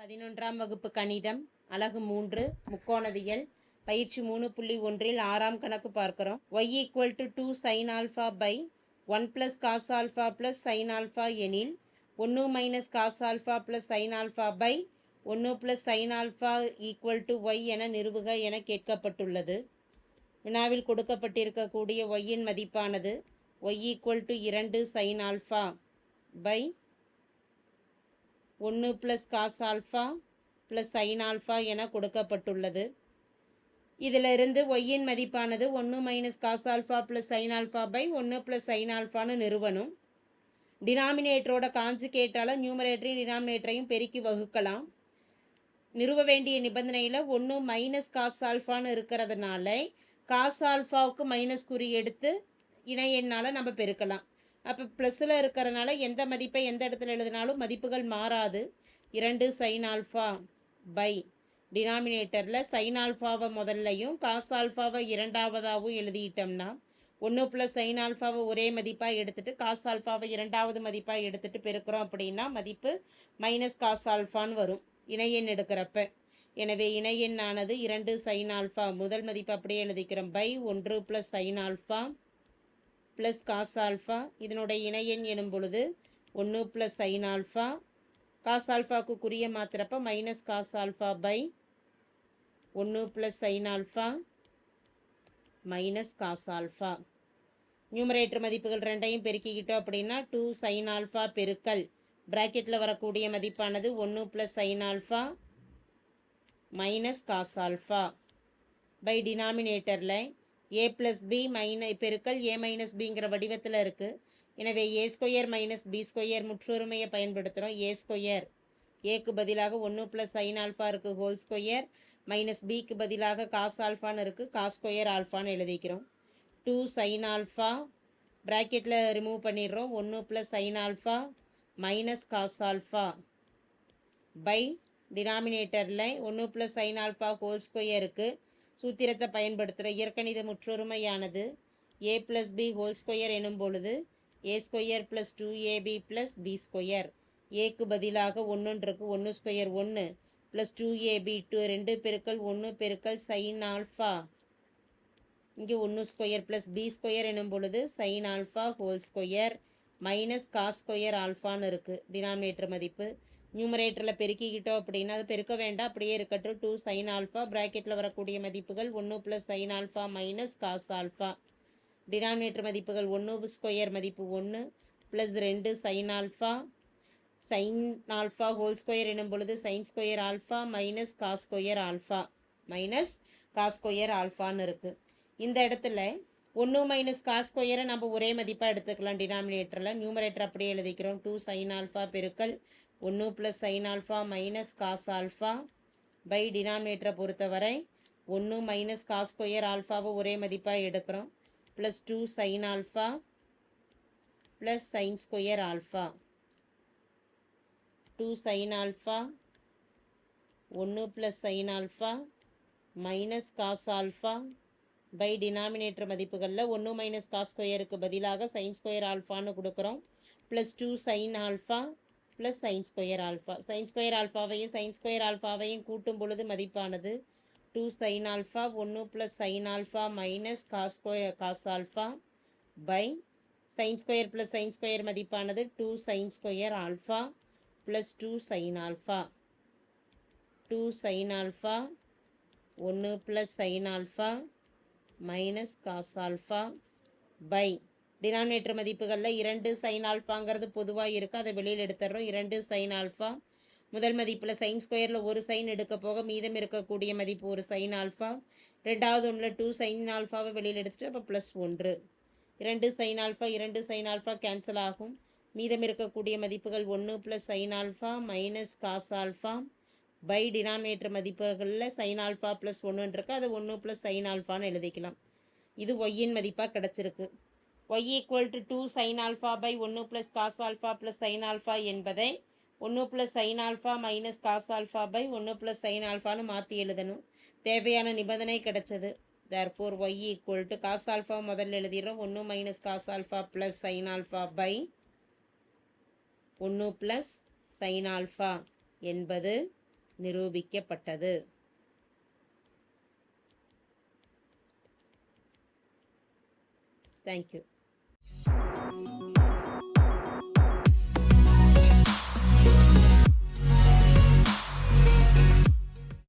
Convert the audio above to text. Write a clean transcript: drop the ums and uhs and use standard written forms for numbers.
11ஆம் வகுப்பு கணிதம் அலகு 3 முக்கோணவியல் பயிற்சி 3.1 ஆறாம் கணக்கு பார்க்கிறோம். y = 2 sin alpha by 1 plus cos alpha plus sin alpha எனில் 1 minus cos alpha plus sin alpha by 1 plus sin alpha equal to y என நிறுவுக என கேட்கப்பட்டுள்ளது. வினாவில் கொடுக்கப்பட்டிருக்கக்கூடிய y இன் மதிப்பானது y = 2 sin alpha by 1 plus cos alpha plus sin alpha என கொடுக்கப்பட்டுள்ளது. இதிலிருந்து y இன் மதிப்பானது 1 minus cos alpha plus sin alpha by 1 plus sin alpha நிறுவனும். டினாமினேட்டரோட கான்ஜுகேட்டால் நியூமரேட்டரையும் டினாமினேட்டரையும் பெருக்கி வகுக்கலாம். நிறுவ வேண்டிய நிபந்தனையில் 1 மைனஸ் காஸ் ஆல்ஃபான்னு இருக்கிறதுனால காஸ் ஆல்ஃபாவுக்கு மைனஸ் குறி எடுத்து இணை எண்ணால் நம்ம பெருக்கலாம். அப்போ ப்ளஸில் இருக்கிறனால எந்த மதிப்பை எந்த இடத்துல எழுதினாலும் மதிப்புகள் மாறாது. 2 சைன் ஆல்ஃபா பை டினாமினேட்டரில் சைன் ஆல்ஃபாவை முதல்லையும் காஸ் ஆல்ஃபாவை இரண்டாவதாகவும் எழுதிட்டோம்னா 1 + சைன் ஆல்ஃபாவை ஒரே மதிப்பாக எடுத்துகிட்டு காஸ் ஆல்ஃபாவை இரண்டாவது மதிப்பாக எடுத்துகிட்டு பெருக்கிறோம் அப்படின்னா மதிப்பு மைனஸ் காஸ் ஆல்ஃபான்னு வரும் இணையெண் எடுக்கிறப்ப. எனவே இணையெண்ணானது 2 சைன் ஆல்ஃபா முதல் மதிப்பு அப்படியே எழுதிக்கிறோம் by 1 + sine alpha plus cos alpha. இதனுடைய இணையெண் எனும் பொழுது 1 + சைன் ஆல்ஃபா காஸ் ஆல்ஃபாவுக்கு குறிய மாத்திரப்ப minus cos alpha by 1 + sine alpha minus cos alpha. Numerator மதிப்புகள் ரெண்டையும் பெருக்கிக்கிட்டோம் அப்படின்னா 2 சைன் ஆல்ஃபா பெருக்கல் ப்ராக்கெட்டில் வரக்கூடிய மதிப்பானது 1 + sine alpha minus cos alpha by டினாமினேட்டரில் a + b பெருக்கல் a - bங்கிற வடிவத்தில் இருக்குது. எனவே a² - b² முற்றொருமையை பயன்படுத்துகிறோம். a² ஏக்கு பதிலாக 1 + சைன் ஆல்ஃபா இருக்குது ஹோல் ஸ்கொயர் மைனஸ் பிக்கு பதிலாக காஸ் ஆல்ஃபான்னு இருக்குது காஸ்² ஆல்ஃபான்னு எழுதிக்கிறோம். 2 சைன் ஆல்ஃபா ப்ராக்கெட்டில் ரிமூவ் பண்ணிடுறோம். 1 + sine alpha minus cos alpha by டினாமினேட்டரில் 1 + சைன் ஆல்ஃபா ஹோல் ஸ்கொயருக்கு சூத்திரத்தை பயன்படுத்துகிற இயற்கணித முற்றொருமையானது a + b ஹோல் ஸ்கொயர் எனும் பொழுது a² + 2ab + b². ஏக்கு பதிலாக 1 இருக்கு 1² 1 + 2ab 2 பெருக்கல் 1 பெருக்கல் சைன் ஆல்ஃபா இங்கே 1² + b² எனும் பொழுது sine alpha whole square minus காஸ்² ஆல்ஃபான்னு இருக்குது டினாமினேட்டர் மதிப்பு. நியூமரேட்டரில் பெருக்கிக்கிட்டோம் அப்படின்னா அது பெருக்க வேண்டாம் அப்படியே இருக்கட்டும். 2 சைன் ஆல்ஃபா ப்ராக்கெட்டில் வரக்கூடிய மதிப்புகள் 1 + sine alpha minus cos alpha. Denominator மதிப்புகள் 1² மதிப்பு 1 + 2 சைன் ஆல்ஃபா ஹோல் ஸ்கொயர் எனும் பொழுது sin² alpha minus cos alpha minus காஸ்² ஆல்ஃபான்னு இருக்குது. இந்த இடத்துல 1 மைனஸ் காஸ்² நம்ம ஒரே மதிப்பாக எடுத்துக்கலாம். டினாமினேட்டரில் நியூமரேட்டர் அப்படியே எழுதிக்கிறோம். 2 சைன் ஆல்ஃபா பெருக்கல் 1 + sine alpha minus cos alpha by டினாமினேட்டரை பொறுத்தவரை 1 மைனஸ் காஸ்² ஆல்ஃபாவை ஒரே மதிப்பாக எடுக்கிறோம் plus 2 sine alpha plus sin² alpha. 2 sine alpha 1 + sine alpha minus cos alpha by denominator மதிப்புகளில் 1 மைனஸ் காஸ்²க்கு பதிலாக sin² ஆல்ஃபான்னு கொடுக்குறோம் plus 2 sine alpha plus sin² alpha. sin² ஆல்ஃபாவையும் sin² ஆல்ஃபாவையும் கூட்டும் பொழுது மதிப்பானது 2 sine alpha 1 + sine alpha minus cos alpha by sin² + sin² மதிப்பானது 2 sin² alpha plus 2 sine alpha. 2 sine alpha 1 + sine alpha minus cos alpha by denominator மதிப்புகளில் 2 sign ஆல்ஃபாங்கிறது பொதுவாக இருக்குது அதை வெளியில் எடுத்துடுறோம். 2 சைன் ஆல்ஃபா முதல் மதிப்பில் sin² ஒரு சைன் எடுக்க போக மீதம் இருக்கக்கூடிய மதிப்பு ஒரு சைன் ஆல்ஃபா. ரெண்டாவது ஒன்றில் 2 சைன் ஆல்ஃபாவை வெளியில் எடுத்துகிட்டு அப்போ ப்ளஸ் 1 2 சைன் ஆல்ஃபா கேன்சல் ஆகும். மீதம் இருக்கக்கூடிய மதிப்புகள் 1 + sine alpha minus cos alpha by denominator மதிப்புகளில் சைன் ஆல்ஃபா ப்ளஸ் 1 இருக்கு அதை 1 + சைன் ஆல்ஃபான்னு எழுதிக்கலாம். இது ஒய்யின் மதிப்பாக கிடச்சிருக்கு. y = 2 sin alpha by 1 + cos alpha + sin alpha என்பதை 1 + sin alpha minus cos alpha by 1 + sin alphaன்னு மாற்றி எழுதணும். தேவையான நிபந்தனை கிடைச்சது. therefore y = cos alpha முதல்ல எழுதிடுறோம் 1 minus cos alpha plus sin alpha by 1 + sin alpha என்பது நிரூபிக்கப்பட்டது. தேங்க்யூ.